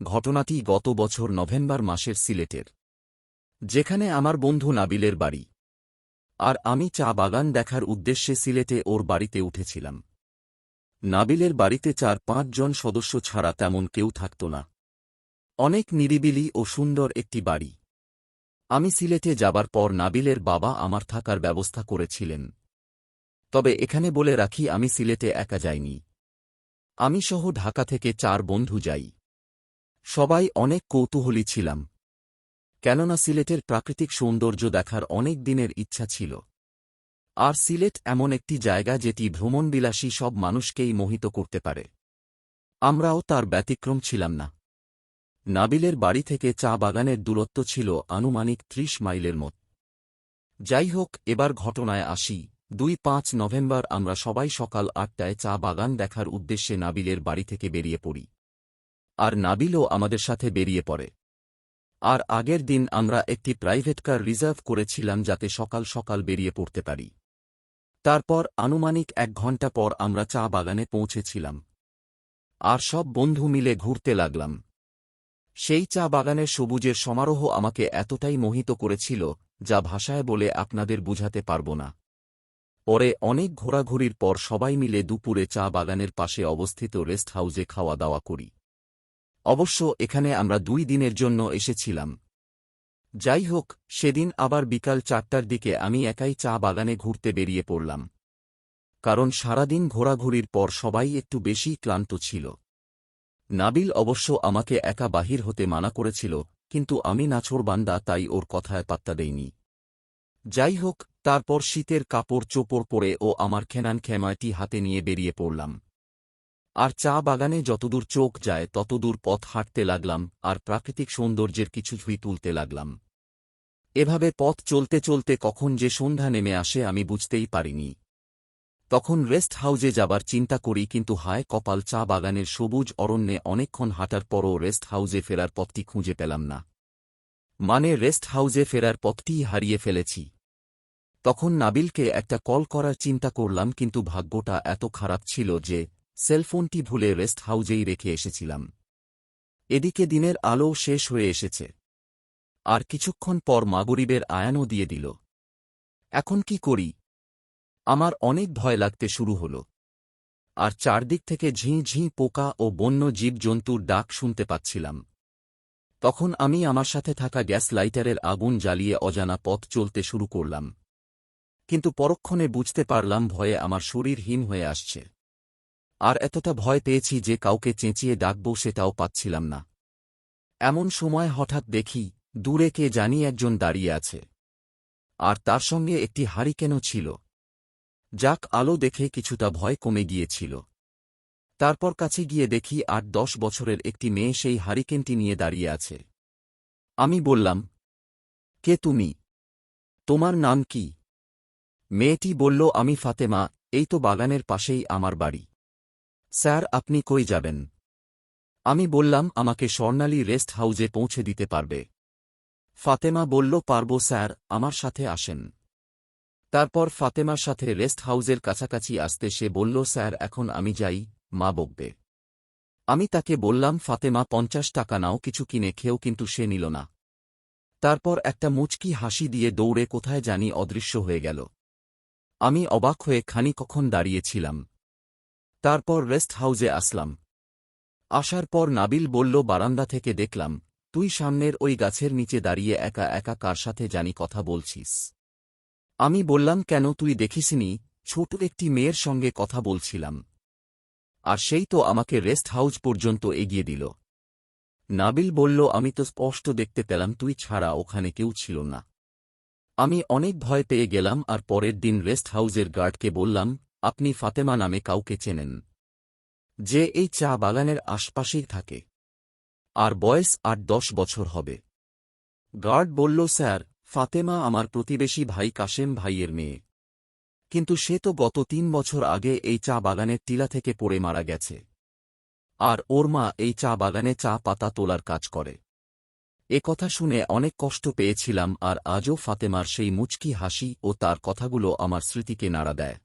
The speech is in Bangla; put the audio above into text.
ঘটনাটি গত বছর নভেম্বর মাসের সিলেটের, যেখানে আমার বন্ধু নাবিলের বাড়ি। আর আমি চা বাগান দেখার উদ্দেশ্যে সিলেটে ওর বাড়িতে উঠেছিলাম। নাবিলের বাড়িতে ৪-৫ জন সদস্য ছাড়া তেমন কেউ থাকত না। অনেক নিরিবিলি ও সুন্দর একটি বাড়ি। আমি সিলেটে যাবার পর নাবিলের বাবা আমার থাকার ব্যবস্থা করেছিলেন। তবে এখানে বলে রাখি, আমি সিলেটে একা যাইনি। আমি সহ ঢাকা থেকে ৪ বন্ধু যাই। সবাই অনেক কৌতূহলী ছিলাম, কেননা সিলেটের প্রাকৃতিক সৌন্দর্য দেখার অনেক দিনের ইচ্ছা ছিল। আর সিলেট এমন একটি জায়গা যেটি ভ্রমণবিলাসী সব মানুষকেই মোহিত করতে পারে। আমরাও তার ব্যতিক্রম ছিলাম না। নাবিলের বাড়ি থেকে চা বাগানের দূরত্ব ছিল আনুমানিক ৩০ মাইলের মত। যাই হোক, এবার ঘটনায় আসি। ২-৫ নভেম্বর আমরা সবাই সকাল ৮টায় চা বাগান দেখার উদ্দেশ্যে নাবিলের বাড়ি থেকে বেরিয়ে পড়ি। আর নাবিলও আমাদের সাথে বেরিয়ে পড়ে। আর আগের দিন আমরা একটি প্রাইভেট কার রিজার্ভ করেছিলাম যাতে সকাল সকাল বেরিয়ে পড়তে পারি। তারপর আনুমানিক ১ ঘণ্টা পর আমরা চা বাগানে পৌঁছেছিলাম। আর সব বন্ধু মিলে ঘুরতে লাগলাম। সেই চা বাগানের সবুজের সমারোহ আমাকে এতটাই মোহিত করেছিল যা ভাষায় বলে আপনাদের বুঝাতে পারব না। পরে অনেক ঘোরাঘুরির পর সবাই মিলে দুপুরে চা বাগানের পাশে অবস্থিত রেস্ট হাউজে খাওয়া দাওয়া করি। অবশ্য এখানে আমরা ২ দিনের জন্য এসেছিলাম। যাই হোক, সেদিন আবার বিকাল ৪টার দিকে আমি একাই চা বাগানে ঘুরতে বেরিয়ে পড়লাম, কারণ সারাদিন ঘোরাঘুরির পর সবাই একটু বেশি ক্লান্ত ছিল। নাবিল অবশ্য আমাকে একা বাহির হতে মানা করেছিল, কিন্তু আমি নাছোড়বান্দা, তাই ওর কথায় পাত্তা দেইনি। যাই হোক, তারপর শীতের কাপড় চোপড় পরে ও আমার খেনান খেমায়টি হাতে নিয়ে বেরিয়ে পড়লাম। আর চা বাগানে যতদূর চোখ যায় ততদূর পথ হাঁটতে লাগলাম আর প্রাকৃতিক সৌন্দর্যের কিছু ছবি তুলতে লাগলাম। এভাবে পথ চলতে চলতে কখন যে সন্ধ্যা নেমে আসে আমি বুঝতেই পারিনি। তখন রেস্ট হাউজে যাবার চিন্তা করি, কিন্তু হায় কপাল, চা বাগানের সবুজ অরণ্যে অনেকক্ষণ হাঁটার পরও রেস্ট হাউজে ফেরার পথটি খুঁজে পেলাম না। মানে রেস্ট হাউজে ফেরার পথটিই হারিয়ে ফেলেছি। তখন নাবিলকে একটা কল করার চিন্তা করলাম, কিন্তু ভাগ্যটা এত খারাপ ছিল যে সেলফোনটি ভুলে রেস্ট হাউজেই রেখে এসেছিলাম। এদিকে দিনের আলো শেষ হয়ে এসেছে। আর কিছুক্ষণ পর মাগরিবের আয়ানও দিয়ে দিল। এখন কি করি? আমার অনেক ভয় লাগতে শুরু হল। আর চারদিক থেকে ঝিঁ ঝিঁ পোকা ও বন্য জীবজন্তুর ডাক শুনতে পাচ্ছিলাম। তখন আমি আমার সাথে থাকা গ্যাস লাইটারের আগুন জ্বালিয়ে অজানা পথ চলতে শুরু করলাম। কিন্তু পরক্ষণে বুঝতে পারলাম ভয়ে আমার শরীর হিম হয়ে আসছে। আর এতটা ভয় পেয়েছি যে কাউকে চেঁচিয়ে ডাকবো সেটাও পাচ্ছিলাম না। এমন সময় হঠাৎ দেখি দূরে কে জানি একজন দাঁড়িয়ে আছে। আর তার সঙ্গে একটি হারিকেনও ছিল। যাক, আলো দেখে কিছুটা ভয় কমে গিয়েছিল। তারপর কাছে গিয়ে দেখি ৮-১০ বছরের একটি মেয়ে সেই হারিকেনটি নিয়ে দাঁড়িয়ে আছে। আমি বললাম, কে তুমি? তোমার নাম কি? মেয়েটি বলল, আমি ফাতেমা, এই তো বাগানের পাশেই আমার বাড়ি। স্যার, আপনি কই যাবেন? আমি বললাম, আমাকে স্বর্ণালী রেস্ট হাউজে পৌঁছে দিতে পারবে? ফাতেমা বলল, পারব স্যার, আমার সাথে আসেন। তারপর ফাতেমার সাথে রেস্ট হাউজের কাছাকাছি আসতে সে বলল, স্যার এখন আমি যাই, মা বকবে। আমি তাকে বললাম, ফাতেমা ৫০ টাকা নাও, কিছু কিনে খেও, কিন্তু সে নিল না। তারপর একটা মুচকি হাসি দিয়ে দৌড়ে কোথায় জানি অদৃশ্য হয়ে গেল। আমি অবাক হয়ে খানিকক্ষণ দাঁড়িয়েছিলাম। তারপর রেস্ট হাউজে আসলাম। আসার পর নাবিল বলল, বারান্দা থেকে দেখলাম তুই সামনের ওই গাছের নিচে দাঁড়িয়ে একা একা কার সাথে জানি কথা বলছিস। আমি বললাম, কেন, তুই দেখিসনি? ছোট একটি মেয়ের সঙ্গে কথা বলছিলাম। আর সেই তো আমাকে রেস্ট হাউজ পর্যন্ত এগিয়ে দিল। নাবিল বলল, আমি তো স্পষ্ট দেখতে পেলাম তুই ছাড়া ওখানে কেউ ছিল না। আমি অনেক ভয় পেয়ে গেলাম আর পরের দিন রেস্ট হাউজের গার্ডকে বললাম, আপনি ফাতেমা নামে কাউকে চেনেন যে এই চা বাগানের আশপাশেই থাকে? আর বয়স ৮-১০ বছর হবে। গার্ড বলল, স্যার, ফাতেমা আমার প্রতিবেশী ভাই কাশেম ভাইয়ের মেয়ে। কিন্তু সে তো গত ৩ বছর আগে এই চা বাগানের টিলা থেকে পড়ে মারা গেছে। আর ওর মা এই চা বাগানে চা পাতা তোলার কাজ করে। এ কথা শুনে অনেক কষ্ট পেয়েছিলাম, আর আজও ফাতেমার সেই মুচকি হাসি ও তার কথাগুলো আমার স্মৃতিকে নাড়া দেয়।